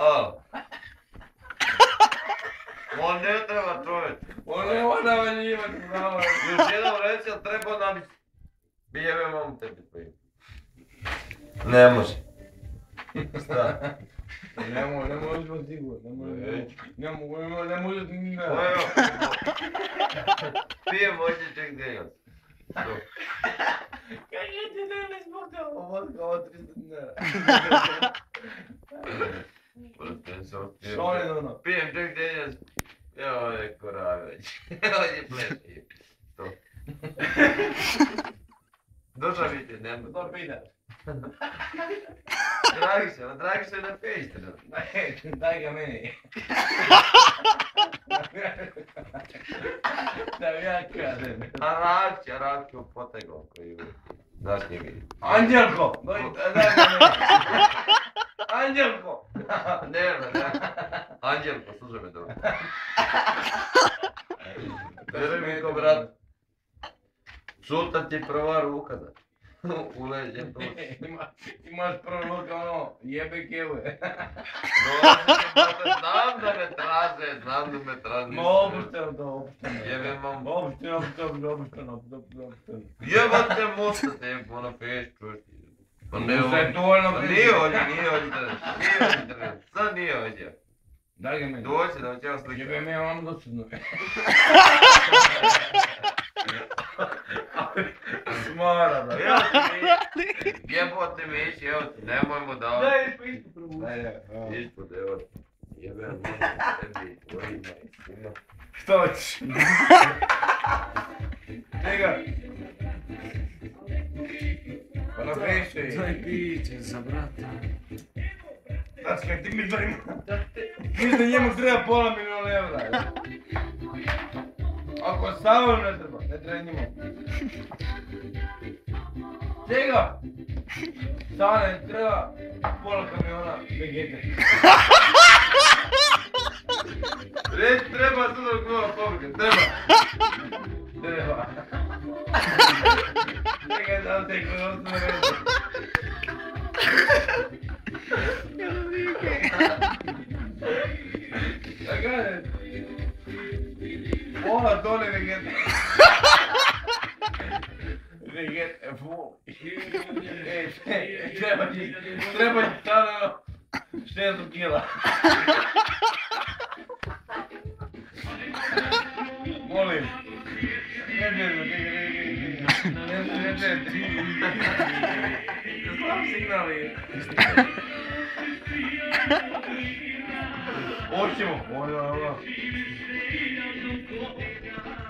A. On ne treba čovječ. On nema navaljivati, znamo. Još jedan reći, ali treba nam bijeve mam tebi pojim. Ne može. Šta? Ne možemo sigurno, ne može ni da. Evo. Pijem voćiček gdje još. Kaj je ti ne zbog toga? Vodka od 300 dinara. Šolen ono. Pijem ček gdje još. Joj, koraveć. Joj, pleši. To. Došla vidite, nema. To pitaš. Dragi se na pejste. Daj ga meni. Da mi ja kažem. A Rakće u potegom koji znaš njega. Anđelko! Daj ga meni. Anđelko! Ne. Anđelko, služaj me dobro. Vjeruj mi ko brat. Sultan ti prva ruka da. U leđe to. Imaš prva ruka ono, jebe keve. Znam da me traže. Ma opušteno to. Jebe mam. Opušteno. Jebate mosta te po na peć čušti. Pa ne Sve dovoljno nije ovdje. Sad nije ovdje. Daj ga meni. Doći da će ja slikati. Jebe me vam dosadno. Smara da. Evo ti mi. Jebote mi ići, evo ti. Nemojmo da... Daj ispod probu. Ispod, evo ti. Jebe mi tebi tvojima istina. Što hoćeš? Čega? Pa napiši. Daj piće za brata. Tačka, ti mi to ima. Mislim da njemu treba pola milijuna evra. Ako samo ne treba njemu. Čega? Stane, treba pola kamiona Vegete. Reći treba sada kova povrka, Treba. Čekaj da te kod osnovne reći. Da kažem. Pola tone Vegete. Vegete, treba ti stano 600 kila. Molim. Ne. Slab signal je. Hoćemo.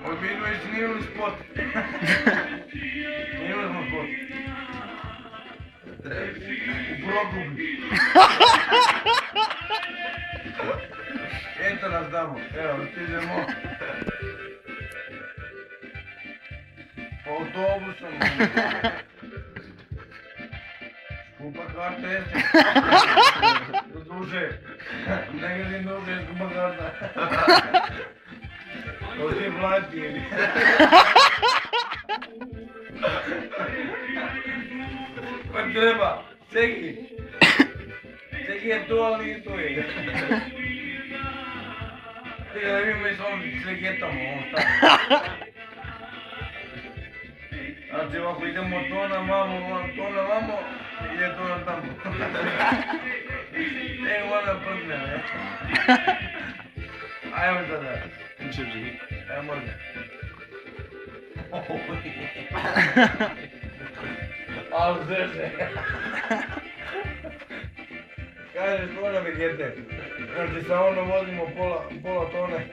Moj video je snimili spot. Snimili smo spot. U Prokupi. Eto nas damo. Evo, stižemo. Autobusom. Skupa karta jeste. Duže. Ne gledam duže, skupa karta. To ti plati ili? Pa treba. Čeki je to, ali nije to je. Čekaj da vidimo i s ovom čeketom, ovom stavim. Znači ovako idemo to na vamo, ide to na tamo. Evo ona prgne, ne? Ajmo sada. Ajmo možda. Ali zrže. Kažeš koga Vegete. Znači sa ono vozimo pola tone.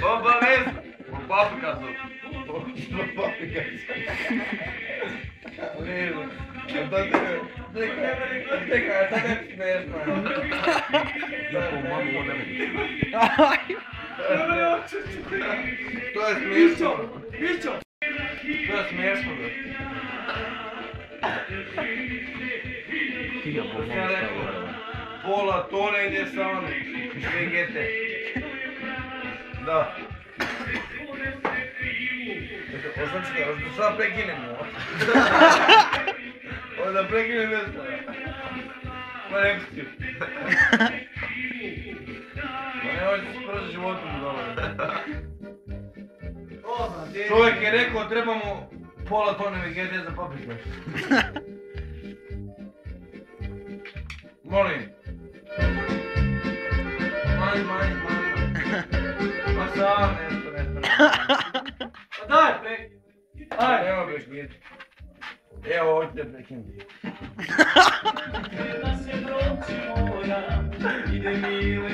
Oba vez! U paprikazu. Lijevo. Čekaj, sad ne smiješno. Jako mamu ne mogu. To je smiješno. To je smiješno. Pola tone ide sa one Vegete. Da. Sad prekinemo. Da prekinem mjesto. konekciju. Ma ne možeš skroz životom dobro. Čovjek je rekao treba mu pola tone vegete za papriku. Molim. Manj. Ma sam, nešto. Pa daj, prekini. Aj, evo prekini. Evo, hoćete prekini. Da se proći mora, ide mile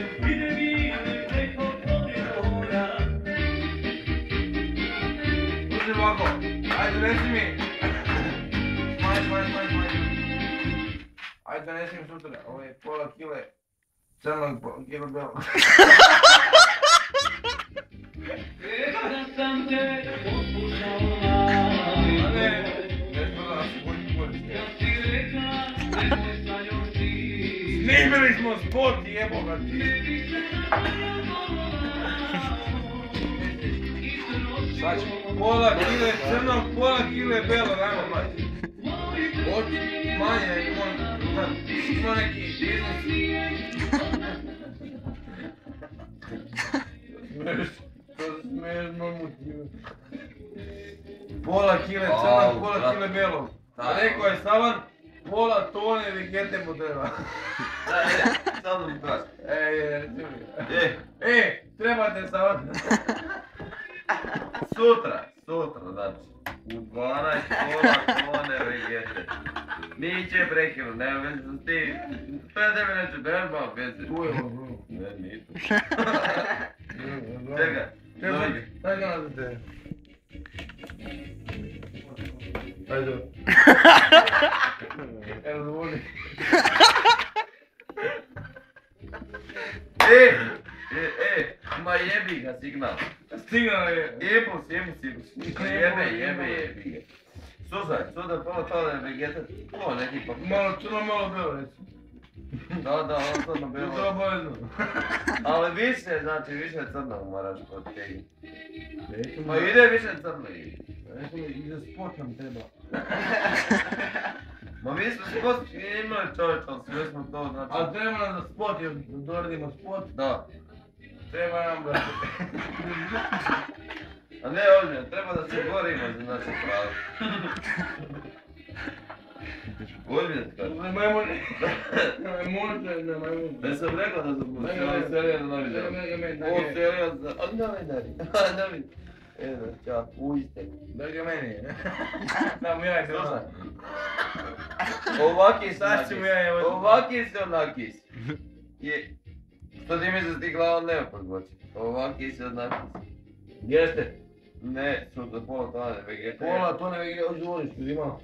preko koridora. Uzmi ovako, ajde donesi mi. Smanj. Ajde donesi mi sutra, ovo je pola kile crnog, pola kile belog. Kada sam te poslušao A ne, na nešto da se bolji koristi. kad ti rekla nemoj sanjom ti. Snimili smo spot, jebo ga ti. Znači, pola kile crnog, pola kile belog, ajmo mati. Oči, manje, smo neki biznis. To smiješ mamu ti. Pola kile crnog, pola kile belog. Rekao je Savan, pola tone vegete mu treba. Samo mi kaži. Reci mi. Trebate Savan. Sutra, znači. U 12 pola tone vegete. Niće prekinu, nema veze s ti. To je tebe neće, nema veze. Tu je ovo. Ne, nije tu. Čekaj, dođi. Daj ga nazad tebe. Ajde. Evo zvoni. Ma jebi ga signal. Signal je. Jebus. Jebe ga. Slušaj, sutra pola tone vegete, to neki pa... Malo crno, malo belo recimo. Da, ono crno To je bilo. obavezno. Ali više crno moraš potegnuti. Ma ide više crno ide. Recimo i za spot nam treba. Ma mi smo spot imali čovječ, ali sve smo to znači... Ali treba nam za spot, jer doradimo spot. Da. Treba nam brate. A ne ozbiljno, treba da se borimo za naše pravo. Ozbiljno ti kažem. Ne majmune. Ne majmune. Ne sam rekao da sam serija za novi dan. Ovo serija za... A novinari. Evo, čao, ujste. Daj ga meni. Da mu ja Slušaj. Ovaki se Sad ću mu ja evo. Ovaki se onaki si. Što ti misliš ti glavom nema podgoći? Ovaki se onaki si. Jeste. Ne, sutra pola tone vegete. Pola tone vegete, hoću zvoniš, tu ima.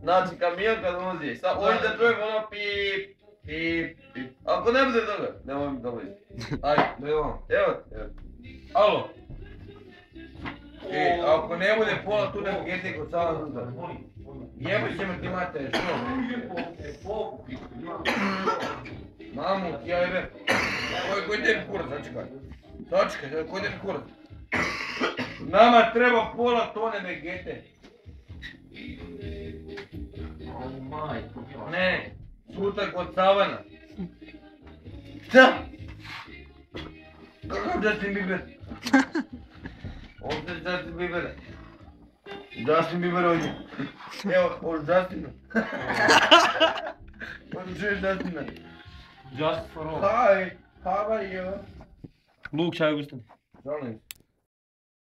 Znači kamion kad uzi, sad ovdje da čujem ono pip. Ako ne bude toga, nemoj mi dolaziti. Ajde, evo. Alo. Ako ne bude pola tune vegete kod Sava unutra. Jebit ćemo ti matere, što? Mamu, ti ja jebe. Koji tebi kurac, sačekaj, koji tebi kurac? Nama treba pola tone vegete. Ne, sutra kod Savana. Šta? Kakav Justin Bieber? Ovdje je Justin Bieber. Justin Bieber ovdje. Evo, ovo Justina. Ovo čuješ Justina. Just for all. Hi, how are you? Luke, čaj Augustin. Žalim se.